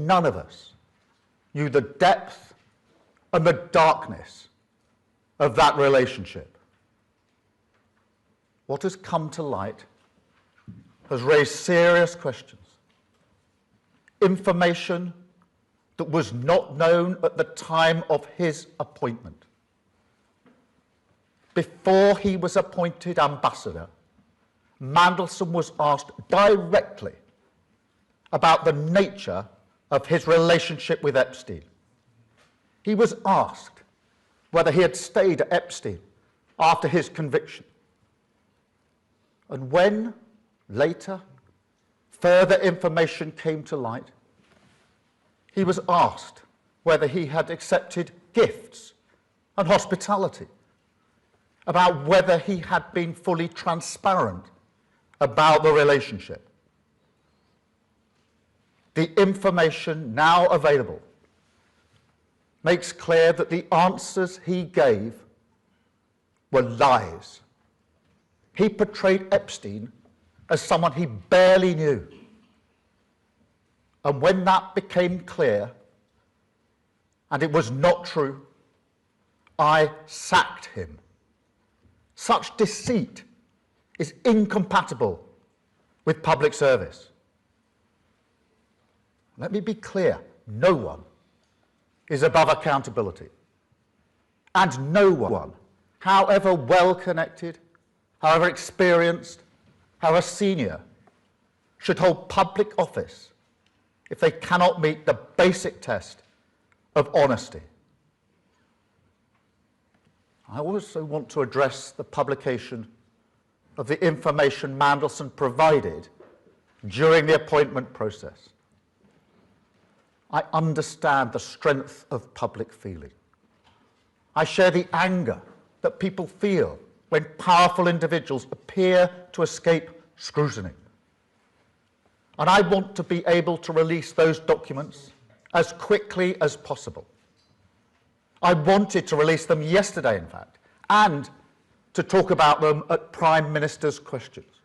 none of us knew the depth and the darkness of that relationship. What has come to light has raised serious questions. Information that was not known at the time of his appointment. Before he was appointed ambassador, Mandelson was asked directly about the nature of his relationship with Epstein. He was asked whether he had stayed at Epstein after his conviction. And when, later, further information came to light, he was asked whether he had accepted gifts and hospitality, about whether he had been fully transparent about the relationship. The information now available makes clear that the answers he gave were lies. He portrayed Epstein as someone he barely knew. And when that became clear, and it was not true, I sacked him. Such deceit is incompatible with public service. Let me be clear, no one is above accountability. And no one, however well connected, however experienced, however senior, should hold public office if they cannot meet the basic test of honesty. I also want to address the publication of the information Mandelson provided during the appointment process. I understand the strength of public feeling. I share the anger that people feel when powerful individuals appear to escape scrutiny. And I want to be able to release those documents as quickly as possible. I wanted to release them yesterday, in fact, and to talk about them at Prime Minister's questions.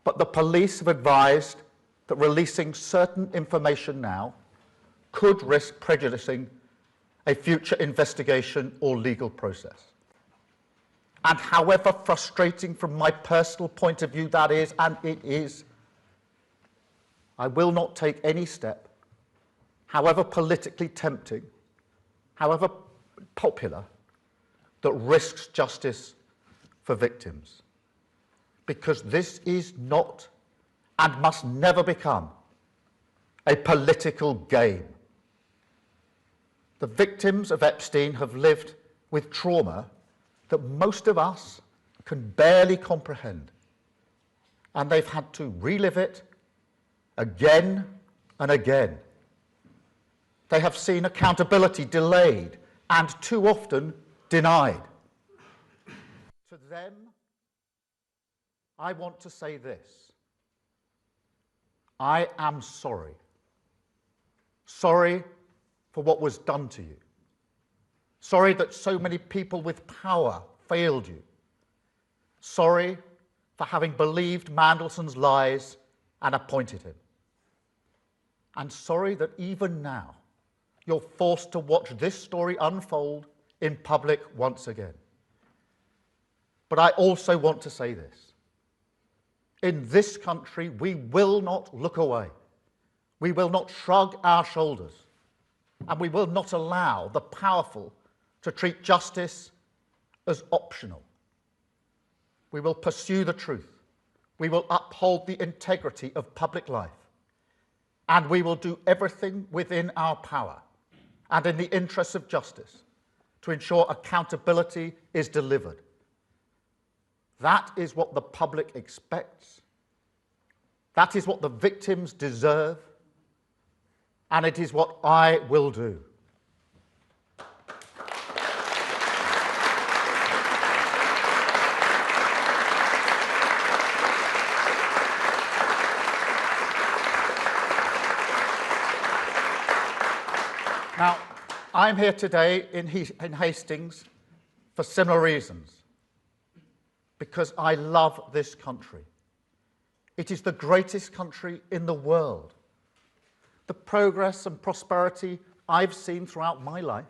But the police have advised that releasing certain information now could risk prejudicing a future investigation or legal process. And however frustrating from my personal point of view that is, and it is, I will not take any step, however politically tempting, however popular, that risks justice for victims. Because this is not and must never become a political game. The victims of Epstein have lived with trauma that most of us can barely comprehend. And they've had to relive it again and again. They have seen accountability delayed and too often denied. To them, I want to say this. I am sorry. Sorry for what was done to you. Sorry that so many people with power failed you. Sorry for having believed Mandelson's lies and appointed him. And sorry that even now you're forced to watch this story unfold in public once again. But I also want to say this. In this country, we will not look away. We will not shrug our shoulders. And we will not allow the powerful to treat justice as optional. We will pursue the truth. We will uphold the integrity of public life. And we will do everything within our power and in the interests of justice to ensure accountability is delivered. That is what the public expects. That is what the victims deserve. And it is what I will do. Now, I'm here today in Hastings for similar reasons. Because I love this country. It is the greatest country in the world. The progress and prosperity I've seen throughout my life,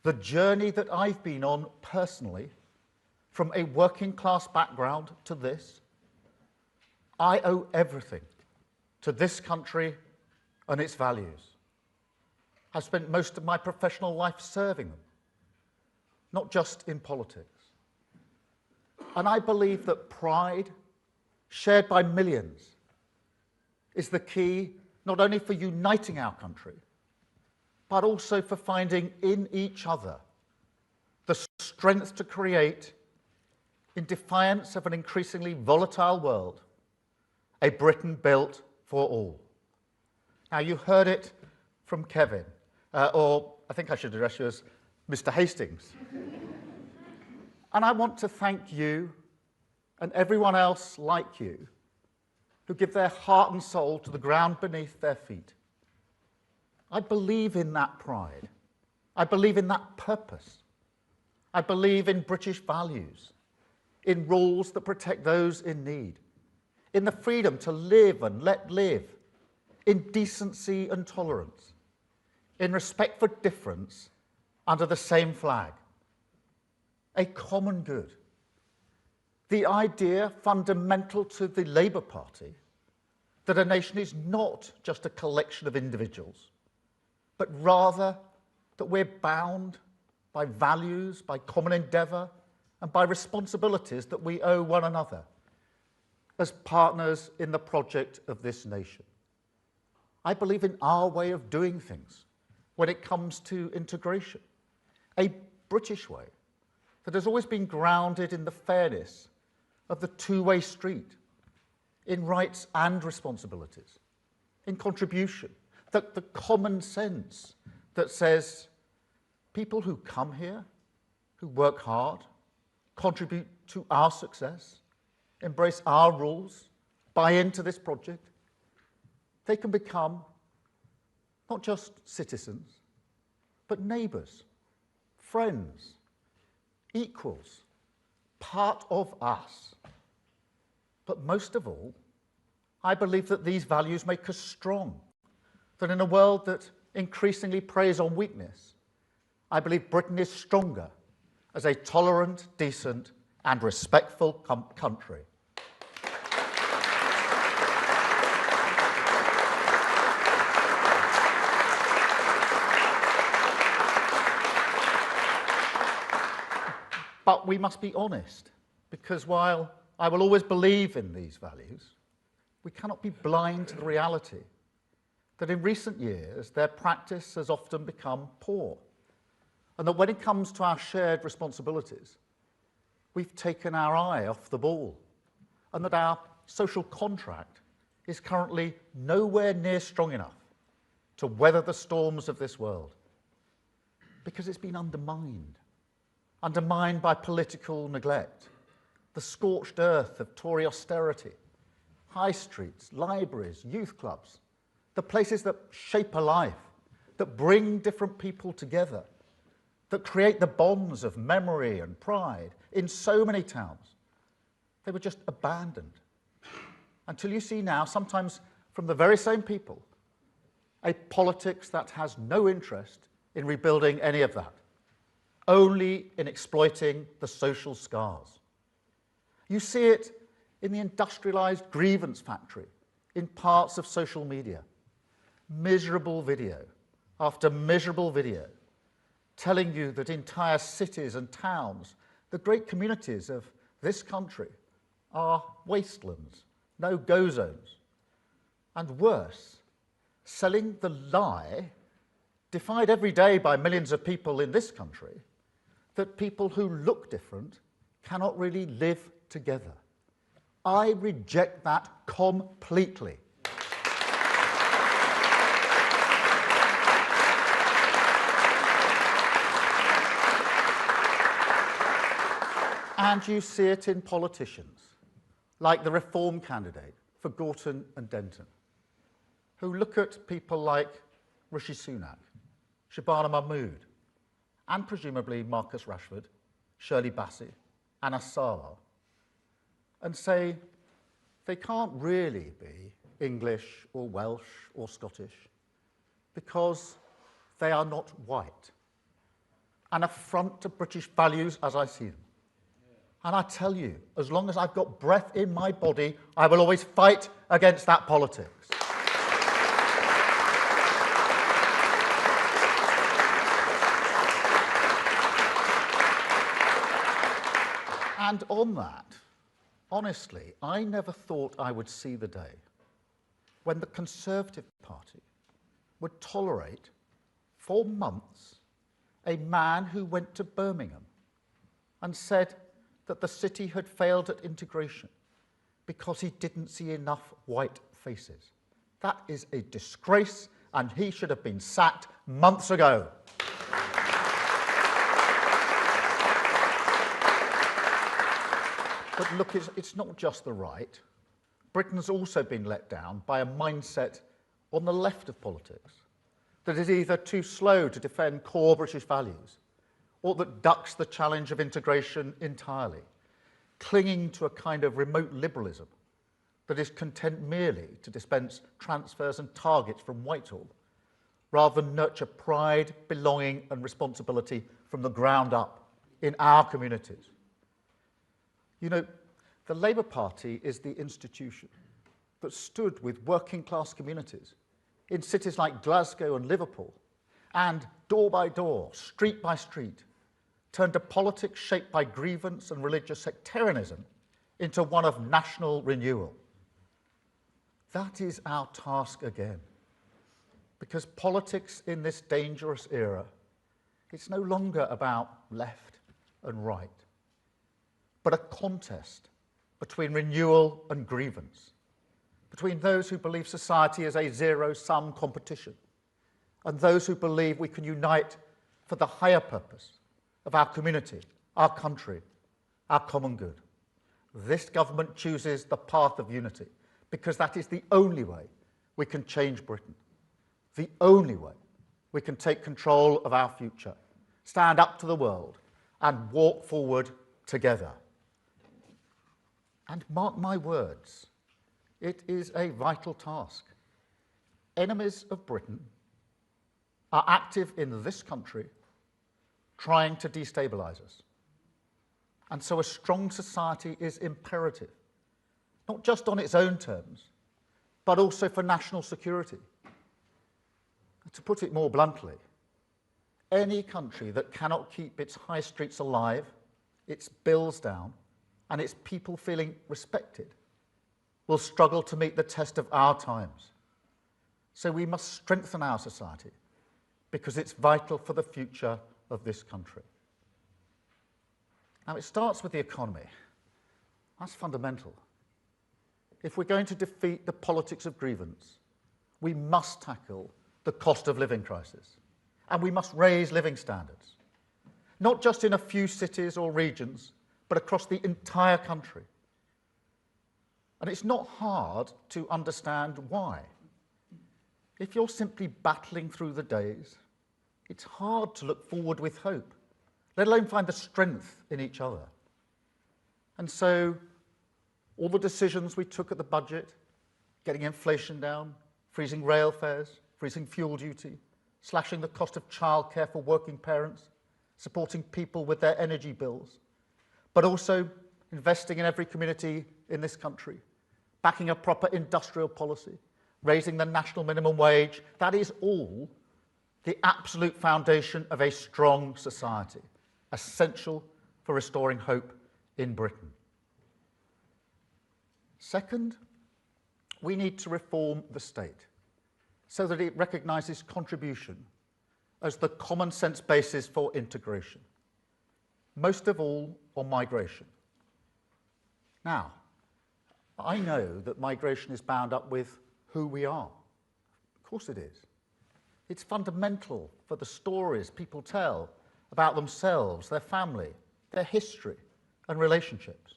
the journey that I've been on personally, from a working class background to this, I owe everything to this country and its values. I've spent most of my professional life serving them, not just in politics. And I believe that pride, shared by millions, is the key not only for uniting our country, but also for finding in each other the strength to create, in defiance of an increasingly volatile world, a Britain built for all. Now, you heard it from Kevin, or I think I should address you as Mr. Hastings. And I want to thank you and everyone else like you who give their heart and soul to the ground beneath their feet. I believe in that pride. I believe in that purpose. I believe in British values, in rules that protect those in need, in the freedom to live and let live, in decency and tolerance, in respect for difference under the same flag, a common good. The idea fundamental to the Labour Party that a nation is not just a collection of individuals, but rather that we're bound by values, by common endeavour, and by responsibilities that we owe one another as partners in the project of this nation. I believe in our way of doing things when it comes to integration, a British way that has always been grounded in the fairness of the two-way street, in rights and responsibilities, in contribution, the common sense that says people who come here, who work hard, contribute to our success, embrace our rules, buy into this project, they can become not just citizens, but neighbours, friends, equals, part of us. But most of all, I believe that these values make us strong, that in a world that increasingly preys on weakness, I believe Britain is stronger as a tolerant, decent, and respectful country. But we must be honest, because while I will always believe in these values, we cannot be blind to the reality that in recent years their practice has often become poor, and that when it comes to our shared responsibilities, we've taken our eye off the ball, and that our social contract is currently nowhere near strong enough to weather the storms of this world, because it's been undermined by political neglect, the scorched earth of Tory austerity, high streets, libraries, youth clubs, the places that shape a life, that bring different people together, that create the bonds of memory and pride in so many towns. They were just abandoned. Until you see now, sometimes from the very same people, a politics that has no interest in rebuilding any of that, only in exploiting the social scars. You see it in the industrialised grievance factory, in parts of social media. Miserable video after miserable video, telling you that entire cities and towns, the great communities of this country, are wastelands, no-go zones. And worse, selling the lie, defied every day by millions of people in this country, that people who look different cannot really live together. I reject that completely. And you see it in politicians, like the Reform candidate for Gorton and Denton, who look at people like Rishi Sunak, Shabana Mahmood, and presumably Marcus Rashford, Shirley Bassey, and Asala, and say they can't really be English or Welsh or Scottish, because they are not white. An affront to British values as I see them. And I tell you, as long as I've got breath in my body, I will always fight against that politics. And on that, honestly, I never thought I would see the day when the Conservative Party would tolerate, for months, a man who went to Birmingham and said that the city had failed at integration because he didn't see enough white faces. That is a disgrace, and he should have been sacked months ago. But look, it's not just the right. Britain's also been let down by a mindset on the left of politics that is either too slow to defend core British values or that ducks the challenge of integration entirely, clinging to a kind of remote liberalism that is content merely to dispense transfers and targets from Whitehall, rather than nurture pride, belonging and responsibility from the ground up in our communities. You know, the Labour Party is the institution that stood with working class communities in cities like Glasgow and Liverpool, and door by door, street by street, turned a politics shaped by grievance and religious sectarianism into one of national renewal. That is our task again, because politics in this dangerous era, it's no longer about left and right, but a contest between renewal and grievance, between those who believe society is a zero-sum competition and those who believe we can unite for the higher purpose of our community, our country, our common good. This government chooses the path of unity because that is the only way we can change Britain, the only way we can take control of our future, stand up to the world and walk forward together. And mark my words, it is a vital task. Enemies of Britain are active in this country trying to destabilise us. And so a strong society is imperative, not just on its own terms, but also for national security. To put it more bluntly, any country that cannot keep its high streets alive, its bills down, and its people feeling respected will struggle to meet the test of our times. So we must strengthen our society because it's vital for the future of this country. Now, it starts with the economy. That's fundamental. If we're going to defeat the politics of grievance, we must tackle the cost of living crisis, and we must raise living standards, not just in a few cities or regions, but across the entire country. And it's not hard to understand why. If you're simply battling through the days, it's hard to look forward with hope, let alone find the strength in each other. And so, all the decisions we took at the budget, getting inflation down, freezing rail fares, freezing fuel duty, slashing the cost of childcare for working parents, supporting people with their energy bills, but also investing in every community in this country, backing a proper industrial policy, raising the national minimum wage, that is all the absolute foundation of a strong society, essential for restoring hope in Britain. Second, we need to reform the state so that it recognises contribution as the common sense basis for integration, most of all on migration. Now, I know that migration is bound up with who we are. Of course it is. It's fundamental for the stories people tell about themselves, their family, their history and relationships.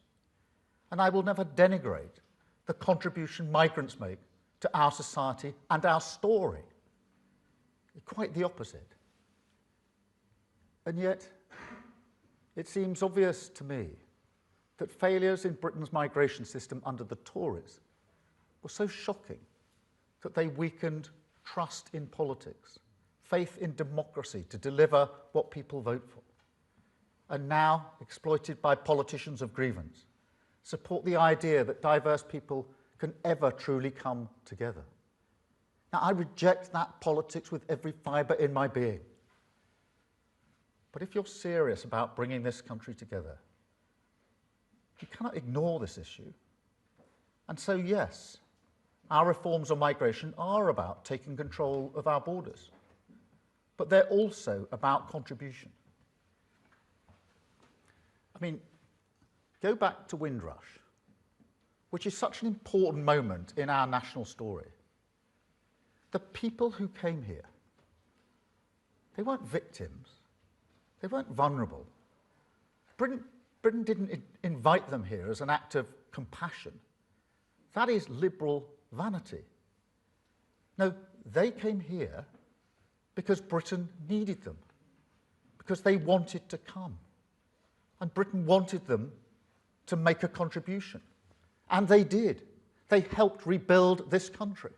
And I will never denigrate the contribution migrants make to our society and our story. Quite the opposite. And yet, it seems obvious to me that failures in Britain's migration system under the Tories were so shocking that they weakened trust in politics, faith in democracy to deliver what people vote for, and now, exploited by politicians of grievance, support the idea that diverse people can ever truly come together. Now, I reject that politics with every fibre in my being. But if you're serious about bringing this country together, you cannot ignore this issue. And so, yes, our reforms on migration are about taking control of our borders, but they're also about contribution. I mean, go back to Windrush, which is such an important moment in our national story. The people who came here, they weren't victims, they weren't vulnerable. Britain didn't invite them here as an act of compassion. That is liberal vanity. No, they came here because Britain needed them, because they wanted to come. And Britain wanted them to make a contribution. And they did. They helped rebuild this country.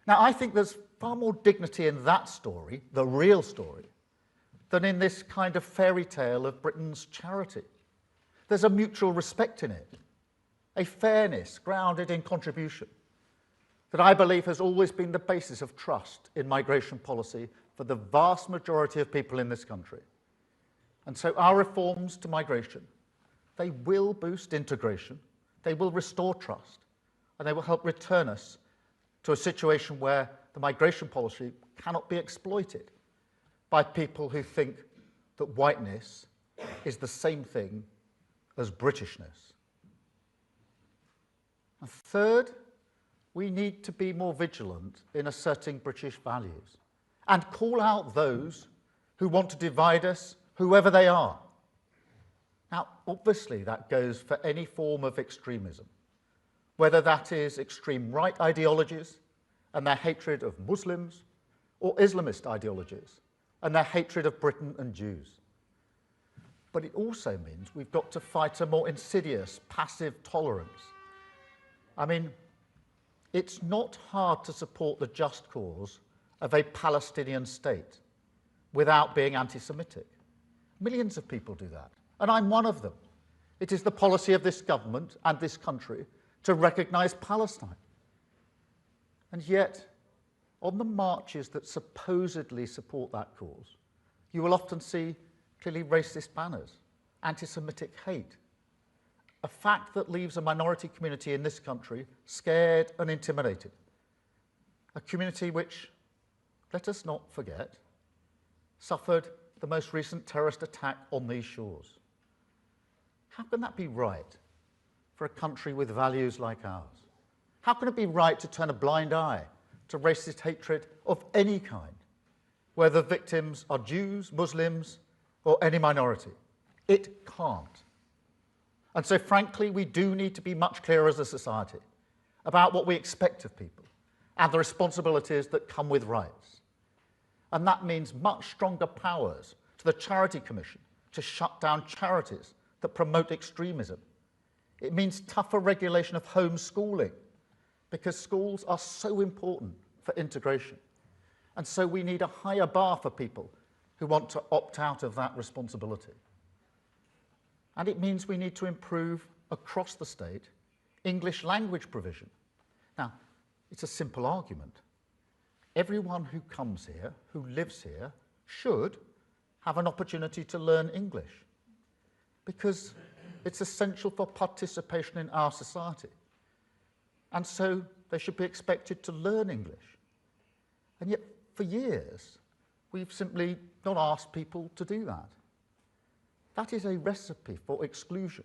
Now, I think there's far more dignity in that story, the real story, than in this kind of fairy tale of Britain's charity. There's a mutual respect in it, a fairness grounded in contribution that I believe has always been the basis of trust in migration policy for the vast majority of people in this country. And so our reforms to migration, they will boost integration, they will restore trust, and they will help return us to a situation where the migration policy cannot be exploited by people who think that whiteness is the same thing as Britishness. And third, we need to be more vigilant in asserting British values and call out those who want to divide us, whoever they are. Now, obviously, that goes for any form of extremism, whether that is extreme right ideologies and their hatred of Muslims, or Islamist ideologies and their hatred of Britain and Jews. But it also means we've got to fight a more insidious, passive tolerance. I mean, it's not hard to support the just cause of a Palestinian state without being anti-Semitic. Millions of people do that, and I'm one of them. It is the policy of this government and this country to recognise Palestine. And yet, on the marches that supposedly support that cause, you will often see clearly racist banners, anti-Semitic hate, a fact that leaves a minority community in this country scared and intimidated. A community which, let us not forget, suffered the most recent terrorist attack on these shores. How can that be right for a country with values like ours? How can it be right to turn a blind eye to racist hatred of any kind, whether victims are Jews, Muslims, or any minority? It can't. And so, frankly, we do need to be much clearer as a society about what we expect of people and the responsibilities that come with rights. And that means much stronger powers to the Charity Commission to shut down charities that promote extremism. It means tougher regulation of homeschooling, because schools are so important for integration. And so we need a higher bar for people who want to opt out of that responsibility. And it means we need to improve across the state English language provision. Now, it's a simple argument. Everyone who comes here, who lives here, should have an opportunity to learn English, because it's essential for participation in our society. And so they should be expected to learn English. And yet, for years, we've simply not asked people to do that. That is a recipe for exclusion,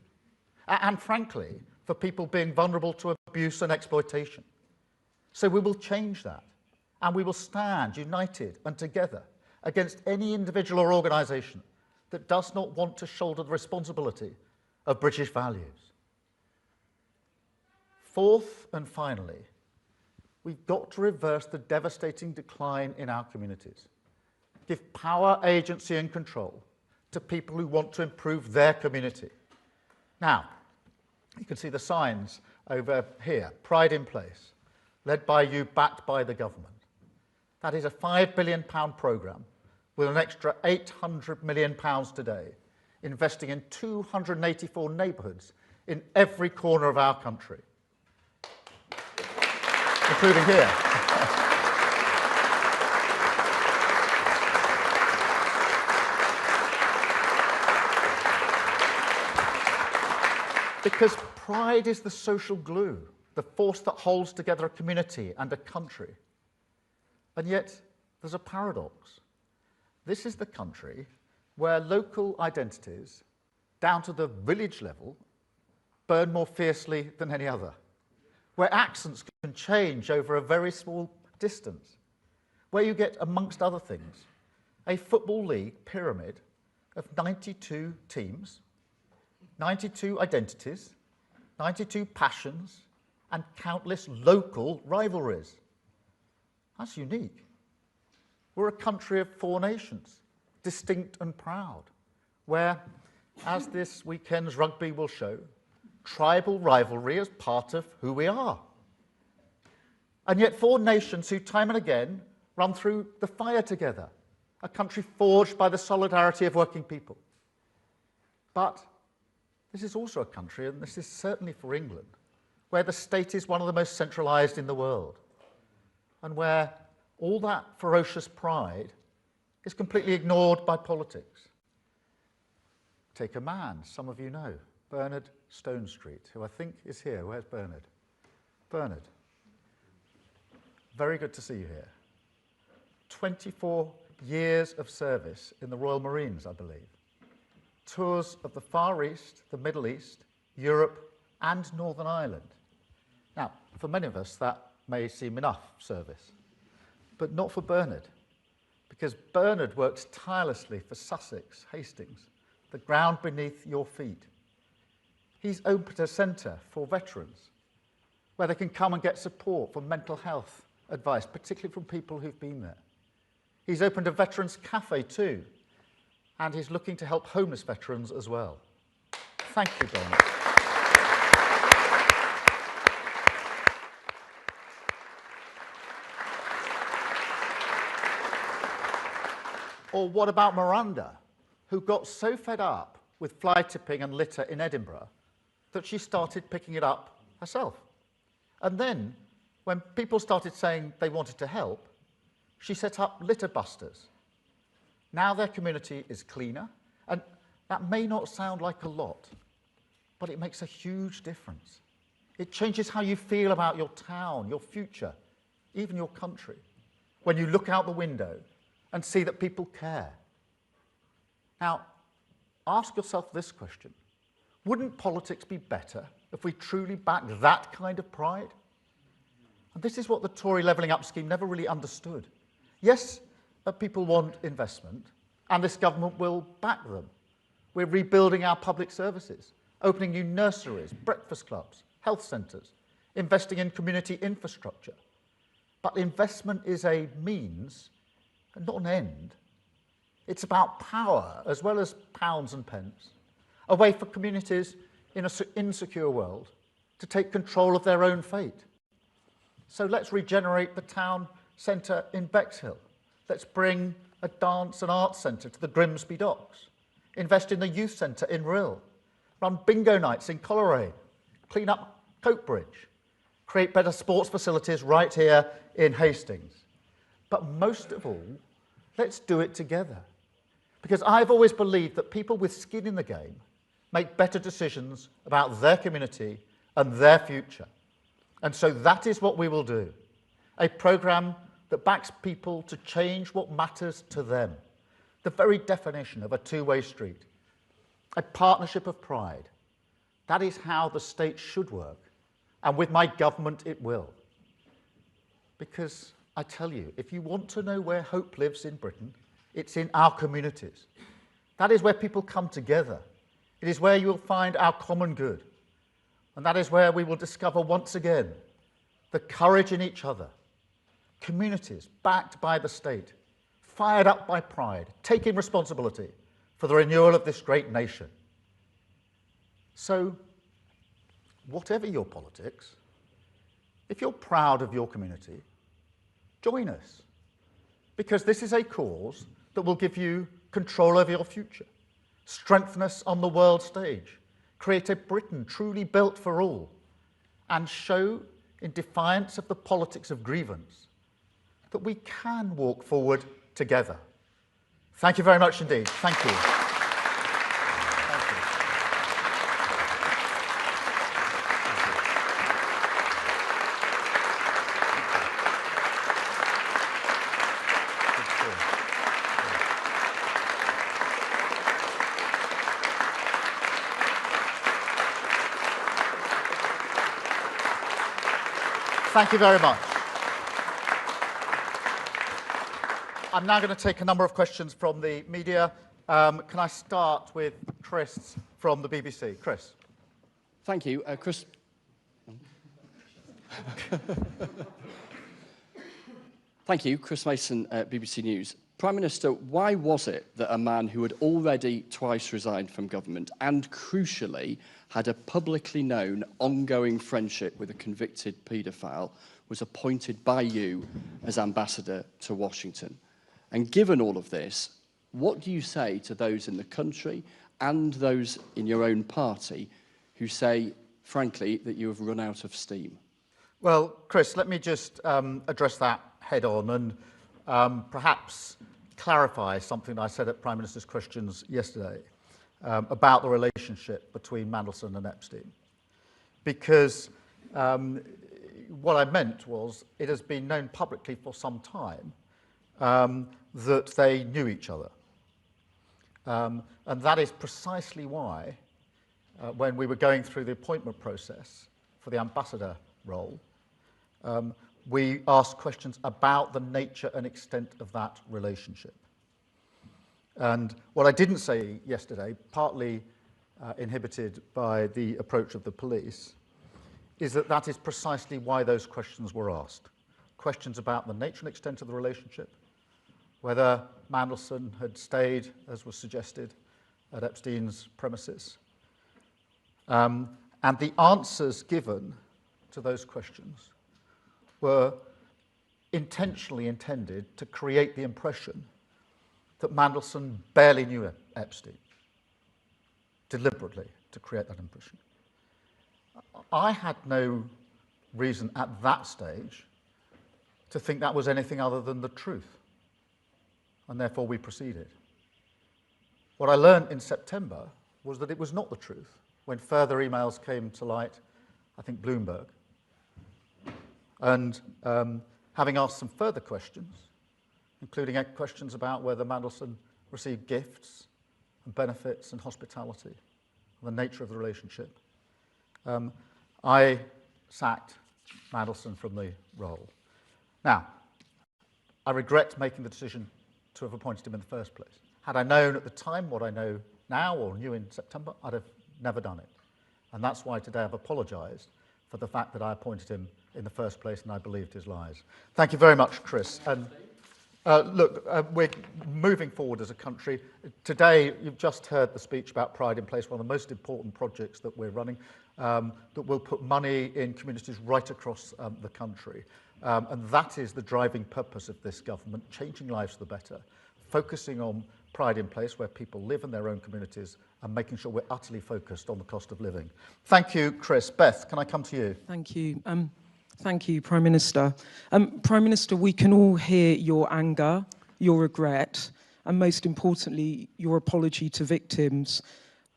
and frankly, for people being vulnerable to abuse and exploitation. So we will change that, and we will stand united and together against any individual or organisation that does not want to shoulder the responsibility of British values. Fourth and finally, we've got to reverse the devastating decline in our communities. Give power, agency and control to people who want to improve their community. Now, you can see the signs over here, Pride in Place, led by you, backed by the government. That is a £5 billion programme with an extra £800 million today, investing in 284 neighbourhoods in every corner of our country, including here. Because pride is the social glue, the force that holds together a community and a country. And yet, there's a paradox. This is the country where local identities, down to the village level, burn more fiercely than any other, where accents can change over a very small distance, where you get, amongst other things, a football league pyramid of 92 teams, 92 identities, 92 passions, and countless local rivalries. That's unique. We're a country of 4 nations, distinct and proud, where, as this weekend's rugby will show, tribal rivalry is part of who we are. And yet 4 nations who time and again run through the fire together, a country forged by the solidarity of working people. But this is also a country, and this is certainly for England, where the state is one of the most centralised in the world, and where all that ferocious pride is completely ignored by politics. Take a man some of you know, Bernard Stonestreet, who I think is here. Where's Bernard? Bernard, very good to see you here. 24 years of service in the Royal Marines, I believe. Tours of the Far East, the Middle East, Europe, and Northern Ireland. Now, for many of us, that may seem enough service, but not for Bernard, because Bernard works tirelessly for Sussex, Hastings, the ground beneath your feet. He's opened a centre for veterans, where they can come and get support for mental health advice, particularly from people who've been there. He's opened a veterans cafe too, and he's looking to help homeless veterans as well. Thank you, Bernard. Or what about Miranda, who got so fed up with fly tipping and litter in Edinburgh that she started picking it up herself? And then, when people started saying they wanted to help, she set up litter busters. Now their community is cleaner, and that may not sound like a lot, but it makes a huge difference. It changes how you feel about your town, your future, even your country, when you look out the window and see that people care. Now, ask yourself this question. Wouldn't politics be better if we truly backed that kind of pride? And this is what the Tory Levelling Up scheme never really understood. Yes, people want investment, and this government will back them. We're rebuilding our public services, opening new nurseries, breakfast clubs, health centres, investing in community infrastructure. But investment is a means, and not an end. It's about power, as well as pounds and pence, a way for communities in an insecure world to take control of their own fate. So let's regenerate the town centre in Bexhill. Let's bring a dance and arts centre to the Grimsby Docks. Invest in the youth centre in Rhyl. Run bingo nights in Coleraine. Clean up Coatbridge. Create better sports facilities right here in Hastings. But most of all, let's do it together. Because I've always believed that people with skin in the game make better decisions about their community and their future. And so that is what we will do. A programme that backs people to change what matters to them. The very definition of a two-way street. A partnership of pride. That is how the state should work. And with my government, it will. Because I tell you, if you want to know where hope lives in Britain, it's in our communities. That is where people come together. It is where you will find our common good. And that is where we will discover once again the courage in each other. Communities backed by the state, fired up by pride, taking responsibility for the renewal of this great nation. So, whatever your politics, If you're proud of your community, join us, because this is a cause that will give you control over your future, strengthen us on the world stage, create a Britain truly built for all, and show, in defiance of the politics of grievance, that we can walk forward together. Thank you very much indeed. Thank you. Thank you very much. I'm now going to take a number of questions from the media. Can I start with Chris from the BBC? Chris. Thank you, Chris. Thank you, Chris Mason, BBC News. Prime Minister, why was it that a man who had already twice resigned from government and, crucially, had a publicly known ongoing friendship with a convicted paedophile was appointed by you as ambassador to Washington? And given all of this, what do you say to those in the country and those in your own party who say, frankly, that you have run out of steam? Well, Chris, let me just address that head on and perhaps clarify something I said at Prime Minister's Questions yesterday about the relationship between Mandelson and Epstein. Because what I meant was it has been known publicly for some time that they knew each other. And that is precisely why, when we were going through the appointment process for the ambassador role, we asked questions about the nature and extent of that relationship. And what I didn't say yesterday, partly inhibited by the approach of the police, is that that is precisely why those questions were asked. Questions about the nature and extent of the relationship, whether Mandelson had stayed, as was suggested, at Epstein's premises. And the answers given to those questions were intentionally intended to create the impression that Mandelson barely knew Epstein, deliberately to create that impression. I had no reason at that stage to think that was anything other than the truth, and therefore we proceeded. What I learned in September was that it was not the truth, when further emails came to light, I think Bloomberg, and having asked some further questions, including questions about whether Mandelson received gifts and benefits and hospitality, and the nature of the relationship, I sacked Mandelson from the role. Now, I regret making the decision to have appointed him in the first place. Had I known at the time what I know now, or knew in September, I'd have never done it. And that's why today I've apologised for the fact that I appointed him in the first place and I believed his lies. Thank you very much, Chris. And look, we're moving forward as a country. Today, you've just heard the speech about Pride in Place, one of the most important projects that we're running, that will put money in communities right across the country. And that is the driving purpose of this government, changing lives for the better, focusing on Pride in Place, where people live in their own communities, and making sure we're utterly focused on the cost of living. Thank you, Chris. Beth, can I come to you? Thank you. Thank you, Prime Minister. Prime Minister, we can all hear your anger, your regret, and most importantly, your apology to victims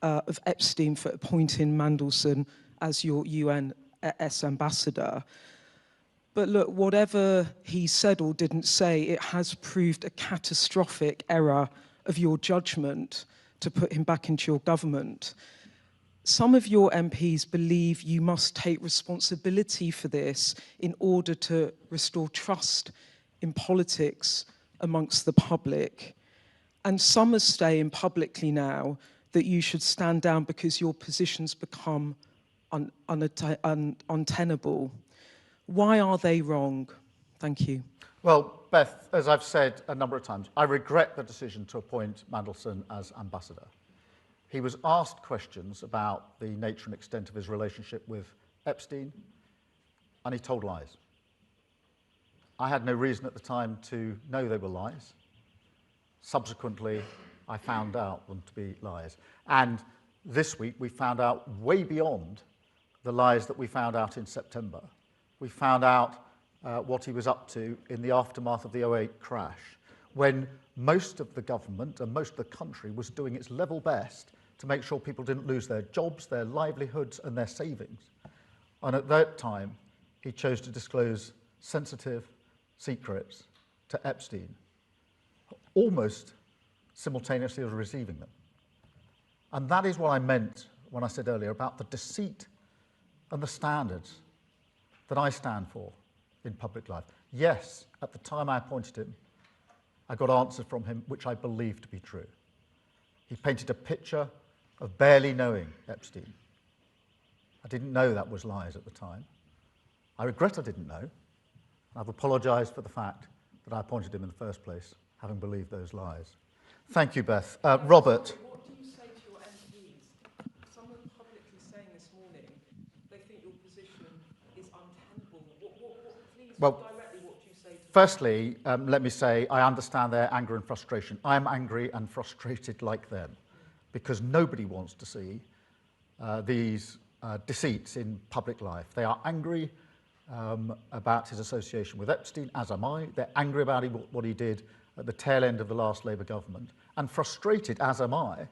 of Epstein for appointing Mandelson as your US ambassador. But look, whatever he said or didn't say, it has proved a catastrophic error of your judgment to put him back into your government. Some of your MPs believe you must take responsibility for this in order to restore trust in politics amongst the public. And some are saying publicly now that you should stand down because your positions become untenable. Why are they wrong? Thank you. Well, Beth, as I've said a number of times, I regret the decision to appoint Mandelson as ambassador. He was asked questions about the nature and extent of his relationship with Epstein. and he told lies. I had no reason at the time to know they were lies. Subsequently, I found out them to be lies. And this week, we found out way beyond the lies that we found out in September. We found out what he was up to in the aftermath of the '08 crash, when most of the government and most of the country was doing its level best to make sure people didn't lose their jobs, their livelihoods, and their savings. And at that time, he chose to disclose sensitive secrets to Epstein, almost simultaneously as receiving them. And that is what I meant when I said earlier about the deceit and the standards that I stand for in public life. Yes, at the time I appointed him, I got answers from him which I believed to be true. He painted a picture of barely knowing Epstein. I didn't know that was lies at the time. I regret I didn't know. I've apologised for the fact that I appointed him in the first place, having believed those lies. Thank you, Beth. Robert. What do you say to your MPs? Some are publicly saying this morning they think your position is untenable. Please, directly, what do you say to them? Firstly, let me say I understand their anger and frustration. I am angry and frustrated like them, because nobody wants to see these deceits in public life. They are angry about his association with Epstein, as am I. They're angry about what he did at the tail end of the last Labour government, and frustrated, as am I,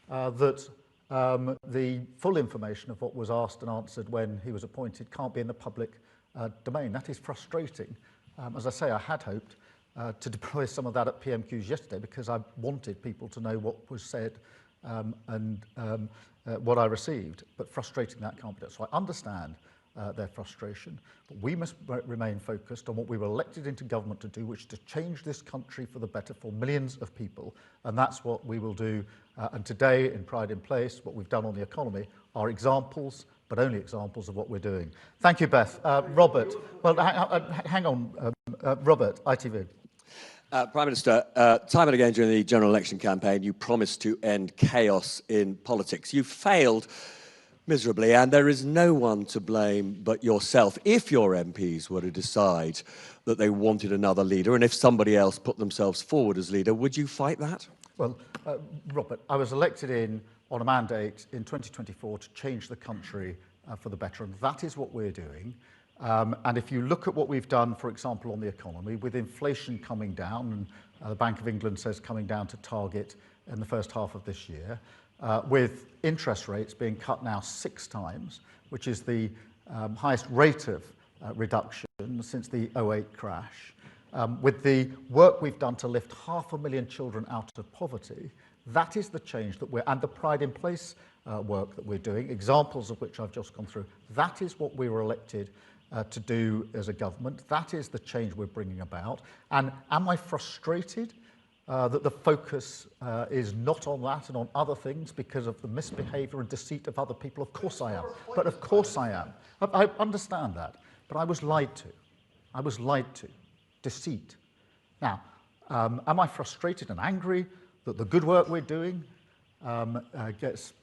that the full information of what was asked and answered when he was appointed can't be in the public domain. That is frustrating. As I say, I had hoped to deploy some of that at PMQs yesterday, because I wanted people to know what was said and what I received, but frustrating that can't be done. So I understand their frustration, but we must remain focused on what we were elected into government to do, which is to change this country for the better for millions of people, and that's what we will do. And today, in Pride in Place, what we've done on the economy are examples, but only examples of what we're doing. Thank you, Beth. Robert, well, hang on, Robert, ITV. Prime Minister, time and again during the general election campaign, you promised to end chaos in politics. You failed miserably, and there is no one to blame but yourself. If your MPs were to decide that they wanted another leader, and if somebody else put themselves forward as leader, would you fight that? Well, Robert, I was elected on a mandate in 2024 to change the country for the better, and that is what we're doing. And if you look at what we've done, for example, on the economy, with inflation coming down, and the Bank of England says coming down to target in the first half of this year, with interest rates being cut now 6 times, which is the highest rate of reduction since the '08 crash, with the work we've done to lift 500,000 children out of poverty, that is the change that and the Pride in Place work that we're doing, examples of which I've just gone through, that is what we were elected to do as a government. That is the change we're bringing about. And am I frustrated that the focus is not on that and on other things because of the misbehaviour and deceit of other people? Of course I am. But of course I am. I understand that. But I was lied to. I was lied to. Deceit. Now, am I frustrated and angry that the good work we're doing gets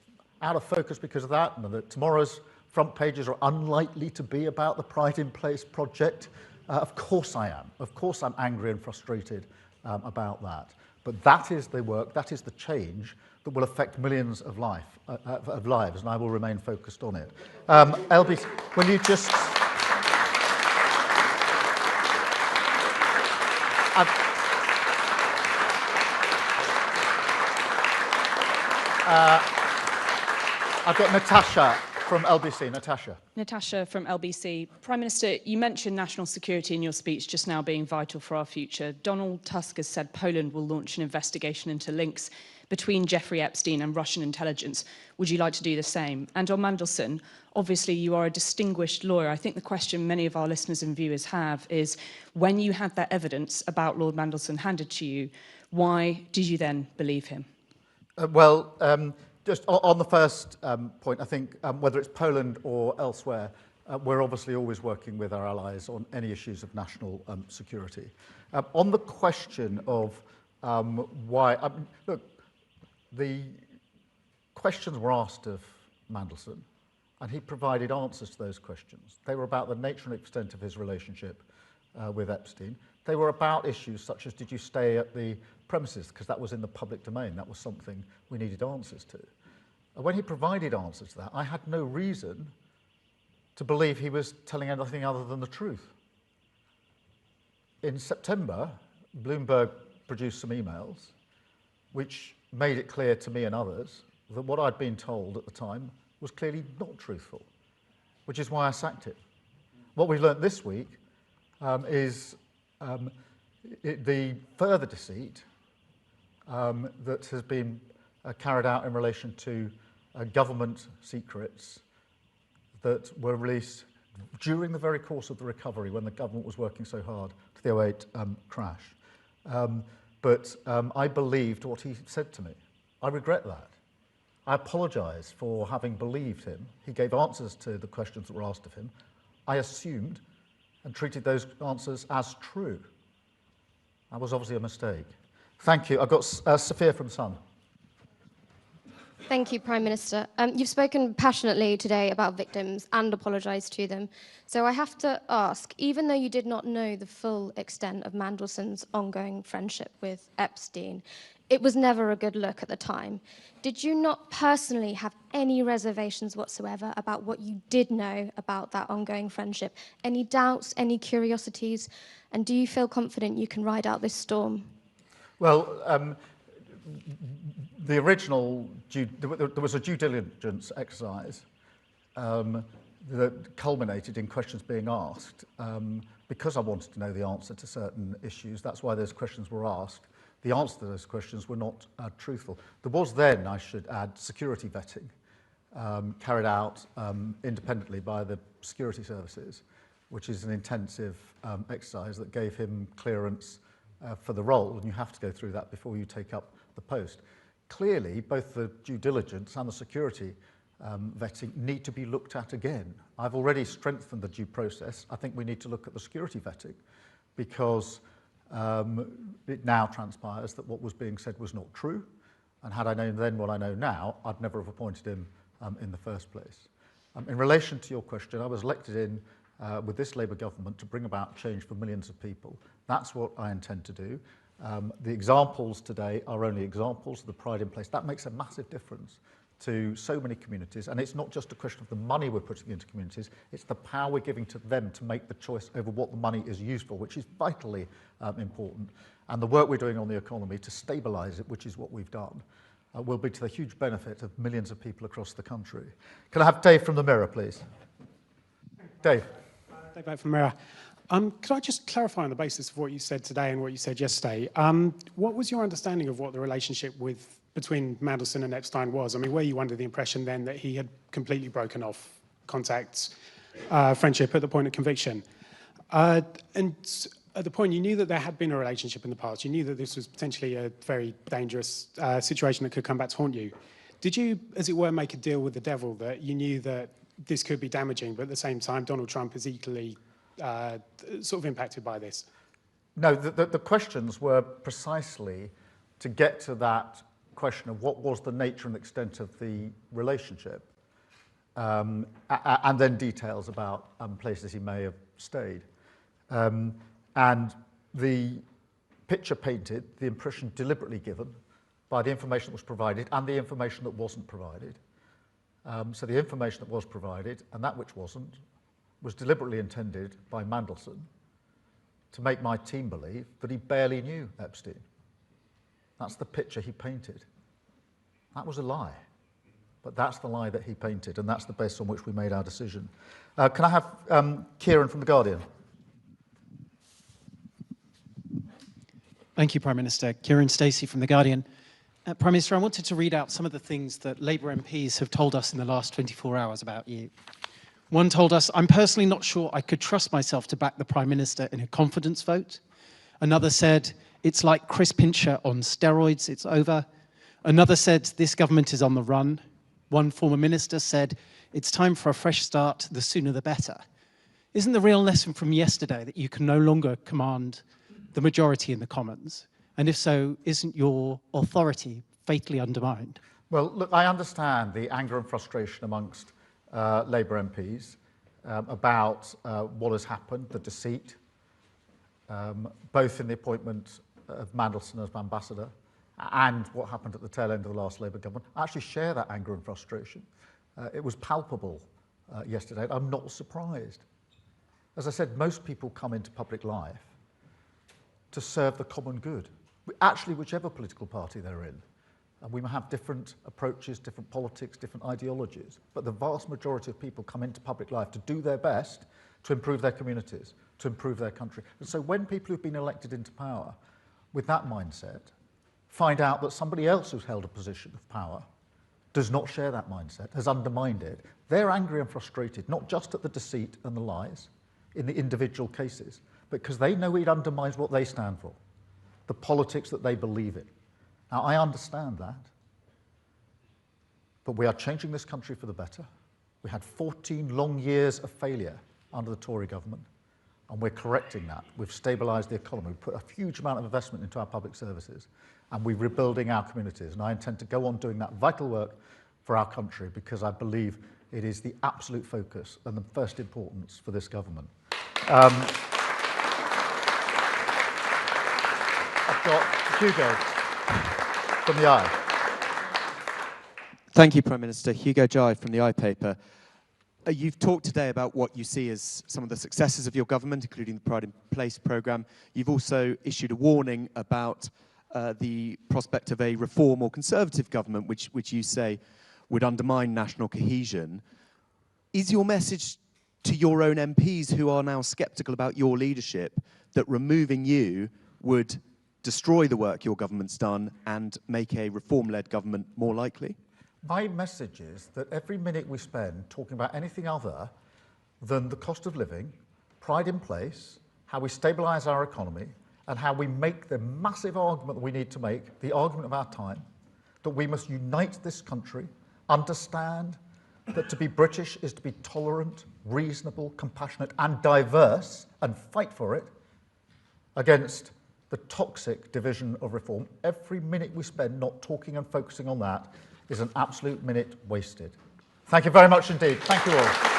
out of focus because of that, and that tomorrow's front pages are unlikely to be about the Pride in Place project? Of course I am. Of course I'm angry and frustrated about that. But that is the work, that is the change that will affect millions of lives, and I will remain focused on it. LBC, will you just... I've got Natasha from LBC. Natasha. Natasha from LBC. Prime Minister, you mentioned national security in your speech just now being vital for our future. Donald Tusk has said Poland will launch an investigation into links between Jeffrey Epstein and Russian intelligence. Would you like to do the same? And on Mandelson, obviously you are a distinguished lawyer. I think the question many of our listeners and viewers have is, when you had that evidence about Lord Mandelson handed to you, why did you then believe him? Just on the first point, I think whether it's Poland or elsewhere, we're obviously always working with our allies on any issues of national security. On the question of why, look, the questions were asked of Mandelson, and he provided answers to those questions. They were about the nature and extent of his relationship with Epstein. They were about issues such as, did you stay at the premises? Because that was in the public domain. That was something we needed answers to. And when he provided answers to that, I had no reason to believe he was telling anything other than the truth. In September, Bloomberg produced some emails which made it clear to me and others that what I'd been told at the time was clearly not truthful, which is why I sacked him. What we've learnt this week is the further deceit that has been carried out in relation to government secrets that were released during the very course of the recovery when the government was working so hard to the 2008 crash. But I believed what he said to me. I regret that. I apologise for having believed him. He gave answers to the questions that were asked of him. I assumed and treated those answers as true. That was obviously a mistake. Thank you. I've got Sophia from Sun. Thank you, Prime Minister. You've spoken passionately today about victims and apologised to them. So I have to ask, even though you did not know the full extent of Mandelson's ongoing friendship with Epstein, it was never a good look at the time. Did you not personally have any reservations whatsoever about what you did know about that ongoing friendship? Any doubts, any curiosities? And do you feel confident you can ride out this storm? Well, the original, there was a due diligence exercise that culminated in questions being asked. Because I wanted to know the answer to certain issues, that's why those questions were asked. The answer to those questions were not truthful. There was then, I should add, security vetting carried out independently by the security services, which is an intensive exercise that gave him clearance for the role, and you have to go through that before you take up the post. Clearly, both the due diligence and the security vetting need to be looked at again. I've already strengthened the due process. I think we need to look at the security vetting because it now transpires that what was being said was not true. And had I known then what I know now, I'd never have appointed him in the first place. In relation to your question, I was elected in with this Labour government to bring about change for millions of people. That's what I intend to do. The examples today are only examples of the pride in place. That makes a massive difference to so many communities. And it's not just a question of the money we're putting into communities, it's the power we're giving to them to make the choice over what the money is used for, which is vitally important. And the work we're doing on the economy to stabilise it, which is what we've done, will be to the huge benefit of millions of people across the country. Can I have Dave from the Mirror, please? Dave. Dave back from Mirror. Could I just clarify on the basis of what you said today and what you said yesterday? What was your understanding of what the relationship between Mandelson and Epstein was? I mean, were you under the impression then that he had completely broken off contacts, friendship at the point of conviction? And at the point you knew that there had been a relationship in the past, you knew that this was potentially a very dangerous situation that could come back to haunt you. Did you, as it were, make a deal with the devil that you knew that this could be damaging, but at the same time, Donald Trump is equally sort of impacted by this? No, the questions were precisely to get to that question of what was the nature and extent of the relationship, and then details about places he may have stayed. And the picture painted, the impression deliberately given by the information that was provided and the information that wasn't provided. So the information that was provided and that which wasn't was deliberately intended by Mandelson to make my team believe that he barely knew Epstein. That's the picture he painted. That was a lie. But that's the lie that he painted, and that's the basis on which we made our decision. Can I have Kieran from The Guardian? Thank you, Prime Minister. Kieran Stacey from The Guardian. Prime Minister, I wanted to read out some of the things that Labour MPs have told us in the last 24 hours about you. One told us, I'm personally not sure I could trust myself to back the Prime Minister in a confidence vote. Another said, it's like Chris Pincher on steroids, it's over. Another said, this government is on the run. One former minister said, it's time for a fresh start, the sooner the better. Isn't the real lesson from yesterday that you can no longer command the majority in the Commons? And if so, isn't your authority fatally undermined? Well, look, I understand the anger and frustration amongst Labour MPs about what has happened, the deceit, both in the appointment of Mandelson as ambassador and what happened at the tail end of the last Labour government. I actually share that anger and frustration. It was palpable yesterday. I'm not surprised. As I said, most people come into public life to serve the common good, actually whichever political party they're in. And we may have different approaches, different politics, different ideologies, but the vast majority of people come into public life to do their best to improve their communities, to improve their country. And so when people who've been elected into power with that mindset find out that somebody else who's held a position of power does not share that mindset, has undermined it, they're angry and frustrated, not just at the deceit and the lies in the individual cases, but because they know it undermines what they stand for, the politics that they believe in. Now, I understand that, but we are changing this country for the better. We had 14 long years of failure under the Tory government, and we're correcting that. We've stabilised the economy, we've put a huge amount of investment into our public services, and we're rebuilding our communities. And I intend to go on doing that vital work for our country because I believe it is the absolute focus and the first importance for this government. I've got Hugo from the Eye. Thank you, Prime Minister. Hugo Jai from the Eye paper. You've talked today about what you see as some of the successes of your government, including the Pride in Place programme. You've also issued a warning about the prospect of a reform or conservative government, which you say would undermine national cohesion. Is your message to your own MPs who are now sceptical about your leadership that removing you would destroy the work your government's done and make a reform-led government more likely? My message is that every minute we spend talking about anything other than the cost of living, Pride in Place, how we stabilise our economy, and how we make the massive argument that we need to make, the argument of our time, that we must unite this country, understand that to be British is to be tolerant, reasonable, compassionate, and diverse, and fight for it against the toxic division of reform. Every minute we spend not talking and focusing on that is an absolute minute wasted. Thank you very much indeed. Thank you all.